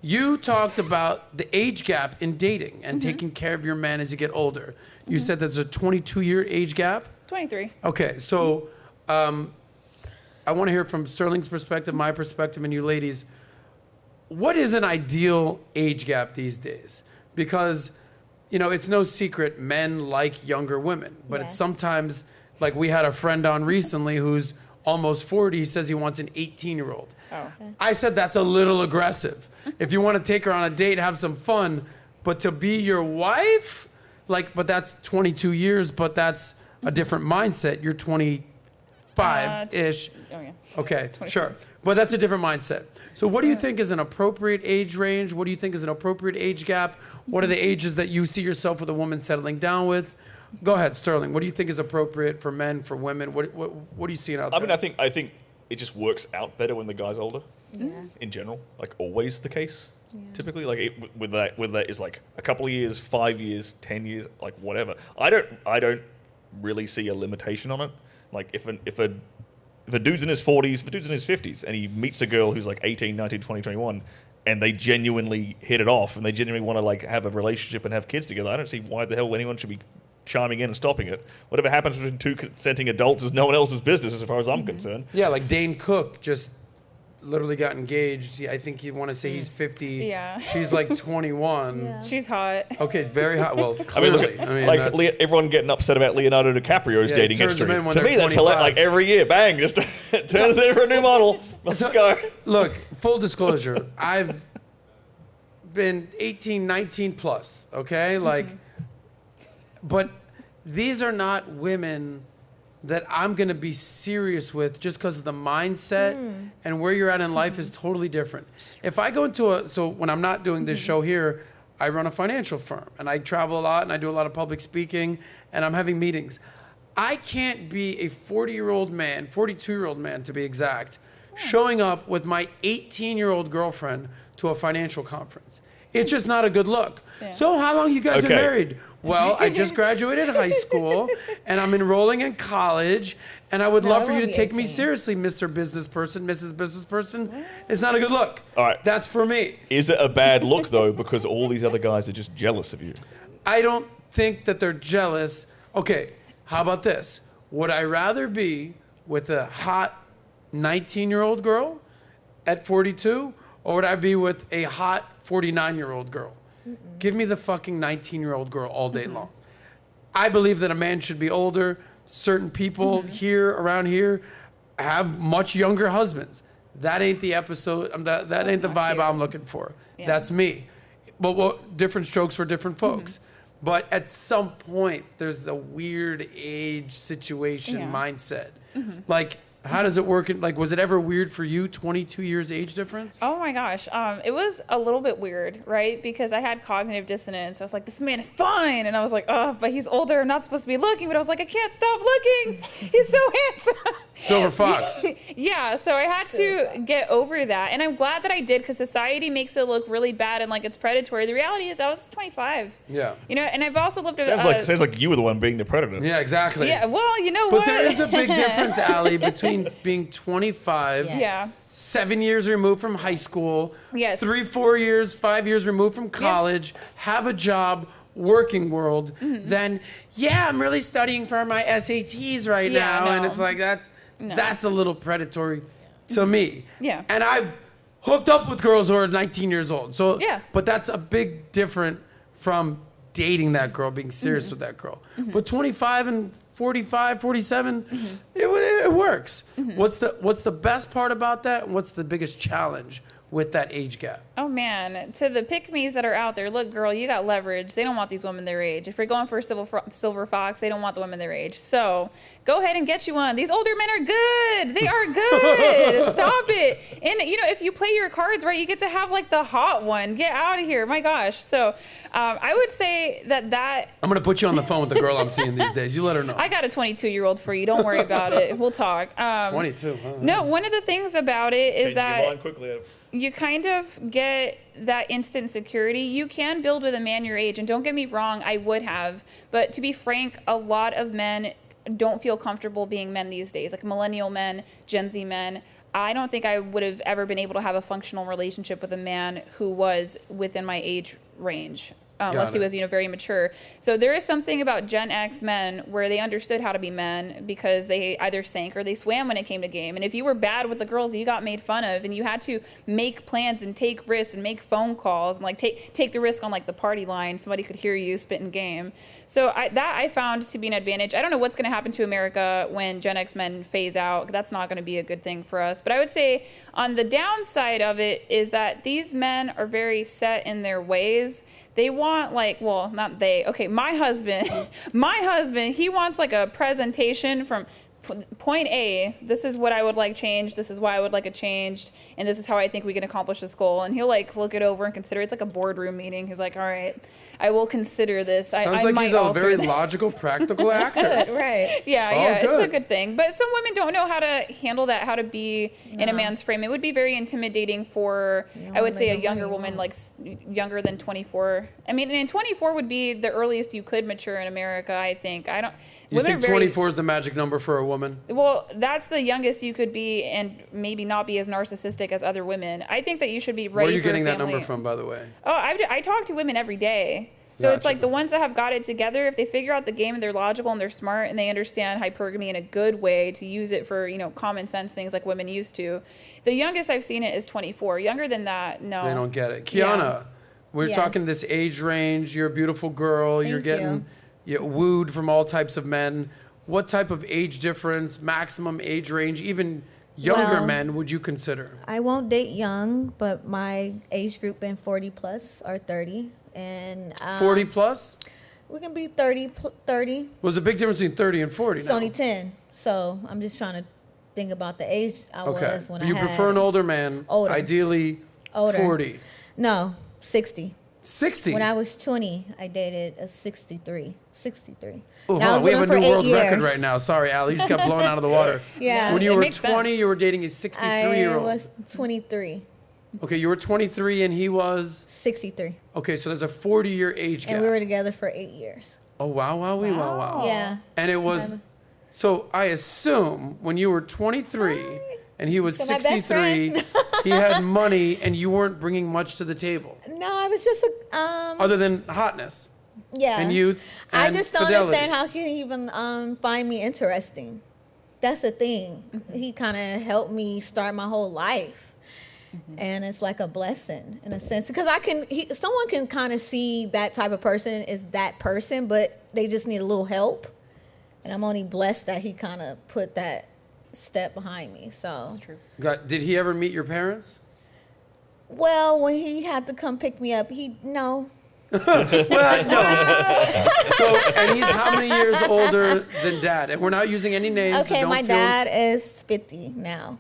You talked about the age gap in dating and taking care of your man as you get older. You said there's a 22-year age gap? 23. Okay, so I want to hear from Stirling's perspective, my perspective, and you ladies. What is an ideal age gap these days? Because, you know, it's no secret men like younger women, but it's sometimes, like we had a friend on recently who's almost 40, says he wants an 18-year-old. Oh. I said that's a little aggressive. If you want to take her on a date, have some fun, but to be your wife, like, but that's 22 years, but that's a different mindset. You're 25-ish. Oh, yeah. Okay, 26. sure. But that's a different mindset. So what do you think is an appropriate age range? What do you think is an appropriate age gap? What are the ages that you see yourself with a woman settling down with? Go ahead, Stirling. What do you think is appropriate for men, for women? What are you seeing out there? I mean, I think it just works out better when the guy's older. In general, like always the case. Typically, like with that is like a couple of years, 5 years, 10 years, like whatever. I don't really see a limitation on it. Like if a dude's in his 40s, if a dude's in his 50s, and he meets a girl who's like 18, 19, 20, 21, and they genuinely hit it off, and they genuinely want to like have a relationship and have kids together, I don't see why the hell anyone should be chiming in and stopping it. Whatever happens between two consenting adults is no one else's business as far as I'm concerned. Yeah, like Dane Cook just literally got engaged. I think you want to say he's 50. Yeah. She's like 21. Yeah. She's hot. Okay, very hot. Well, I mean, clearly. look at, like everyone getting upset about Leonardo DiCaprio's dating he turns history. them in when To they're me, that's 25. like every year, bang, just turns it in for a new model. Let's go. Look, full disclosure, I've been 18, 19 plus, okay? Like, but these are not women that I'm going to be serious with just because of the mindset and where you're at in life is totally different. If I go into so when I'm not doing this show here, I run a financial firm and I travel a lot and I do a lot of public speaking and I'm having meetings. I can't be a 40-year-old man, 42-year-old man to be exact, showing up with my 18-year-old girlfriend to a financial conference. It's just not a good look. Yeah. So how long you guys been married? Well, I just graduated high school and I'm enrolling in college and I would love for you to take me seriously, Mr. Business Person, Mrs. Business Person. It's not a good look. All right. That's for me. Is it a bad look, though, because all these other guys are just jealous of you? I don't think that they're jealous. Okay, how about this? Would I rather be with a hot 19-year-old girl at 42 or would I be with a hot 49-year-old girl? Give me the fucking 19-year-old girl all day long. I believe that a man should be older. Certain people around here have much younger husbands. That ain't the episode. That ain't the vibe I'm looking for. Yeah. That's me. But different strokes for different folks. But at some point, there's a weird age situation mindset. Like, how does it work? Like, was it ever weird for you, 22 years age difference? Oh my gosh. It was a little bit weird, right? Because I had cognitive dissonance. I was like, this man is fine. And I was like, oh, but he's older. I'm not supposed to be looking. But I was like, I can't stop looking. He's so handsome. Silver Fox. Yeah, so I had to get over that. And I'm glad that I did because society makes it look really bad and like it's predatory. The reality is I was 25. Yeah. You know, and I've also lived Sounds like you were the one being the predator. Yeah, exactly. Yeah, well, you know But what? there is a big difference, Allie, between being 25, Yeah. 7 years removed from high school, Yes. 3, 4 years, 5 years removed from college, have a job, working world, then, I'm really studying for my SATs right now. no. And it's like, that's a little predatory to me. Yeah. And I've hooked up with girls who are 19 years old. So, but that's a big different from dating that girl, being serious with that girl. But 25 and 45, 47, it works. What's the best part about that? And what's the biggest challenge with that age gap? Oh man, to the pick-me's that are out there, look, girl, you got leverage. They don't want these women their age. If you're going for a silver fox, they don't want the women their age. So go ahead and get you one. These older men are good. They are good. Stop it. And you know, if you play your cards right, you get to have like the hot one. Get out of here. My gosh. So I would say that I'm gonna put you on the phone with the girl I'm seeing these days. You let her know. I got a 22-year-old for you. Don't worry about it. We'll talk. 22. No, one of the things about it is Change your that mind quickly. you kind of get that instant security. You can build with a man your age, and don't get me wrong, I would have. But to be frank, a lot of men don't feel comfortable being men these days, like millennial men, Gen Z men. I don't think I would have ever been able to have a functional relationship with a man who was within my age range. Unless he was, very mature. So there is something about Gen X men where they understood how to be men because they either sank or they swam when it came to game. And if you were bad with the girls, you got made fun of, and you had to make plans and take risks and make phone calls and like take the risk on like the party line. Somebody could hear you spitting game. So I found to be an advantage. I don't know what's going to happen to America when Gen X men phase out. That's not going to be a good thing for us. But I would say on the downside of it is that these men are very set in their ways. They want not they. Okay, my husband, he wants like a presentation from point A. This is what I would like changed. This is why I would like it changed. And this is how I think we can accomplish this goal. And he'll like look it over and consider. It's like a boardroom meeting. He's like, all right, I will consider this. Sounds like he's a very logical, practical actor. Right. Yeah, it's a good thing. But some women don't know how to handle that, how to be in a man's frame. It would be very intimidating for, I would say, a younger woman, like younger than 24. I mean, and 24 would be the earliest you could mature in America, I think. You think 24 is the magic number for a woman? Well, that's the youngest you could be and maybe not be as narcissistic as other women. I think that you should be ready for a family. Where are you getting that number from, by the way? Oh, I talk to women every day. So it's like the ones that have got it together, if they figure out the game and they're logical and they're smart and they understand hypergamy in a good way to use it for, common sense things like women used to. The youngest I've seen it is 24. Younger than that, no. They don't get it. Keiona, we're talking this age range. You're a beautiful girl. You're getting wooed from all types of men. What type of age difference, maximum age range, even younger men would you consider? I won't date young, but my age group in 40 plus or 30. And 40 plus? We can be 30. What's the big difference between 30 and 40 It's now? only 10. So I'm just trying to think about the age I was when You prefer an older man, ideally older. 40. No, 60. 60? When I was 20, I dated a 63. Oh, hold on. We have a new world record right now. Sorry, Allie. You just got blown out of the water. Yeah. When you were 20, you were dating a 63-year-old. I was 23. Okay, you were 23 and he was? 63. Okay, so there's a 40-year age gap. And we were together for 8 years. Oh, wow. Yeah. And it was, so I assume when you were 23 and he was 63, he had money and you weren't bringing much to the table. No, I was just other than hotness. Yeah. And youth and I just don't fidelity. understand how he even find me interesting. That's the thing. He kind of helped me start my whole life. And it's like a blessing in a sense because someone can kind of see that type of person is that person, but they just need a little help. And I'm only blessed that he kind of put that step behind me. So That's true. Did he ever meet your parents? Well, when he had to come pick me up, no. Well, no. So, and he's how many years older than Dad? And we're not using any names. Okay, so my dad is 50 now.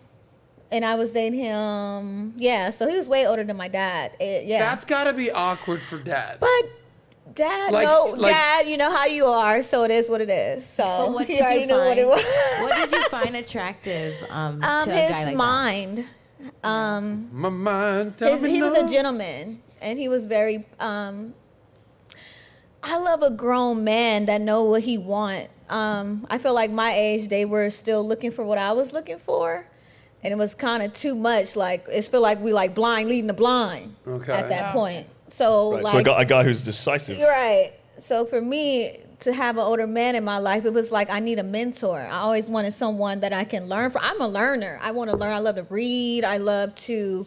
And I was dating him, so he was way older than my dad. That's got to be awkward for Dad. But Dad, Dad, you know how you are, so it is what it is. So But what did you find? What did you find attractive to a guy like mind. My mind's telling me He was a gentleman, and he was very. I love a grown man that know what he want. I feel like my age, they were still looking for what I was looking for. And it was kind of too much. Like, it felt like we like blind leading the blind at that point. So, so a guy who's decisive. Right. So for me to have an older man in my life, it was like I need a mentor. I always wanted someone that I can learn from. I'm a learner. I want to learn. I love to read. I love to.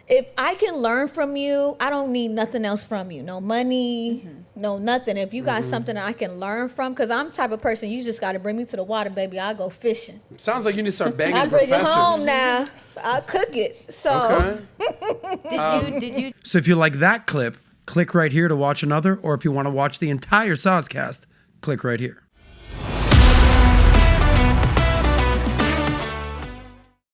If I can learn from you, I don't need nothing else from you. No money, no nothing. If you got something that I can learn from, because I'm the type of person, you just got to bring me to the water, baby. I'll go fishing. Sounds like you need to start banging I bring professors. it home now. I'll cook it. So. Okay. Did you? So if you like that clip, click right here to watch another. Or if you want to watch the entire Soscast, click right here.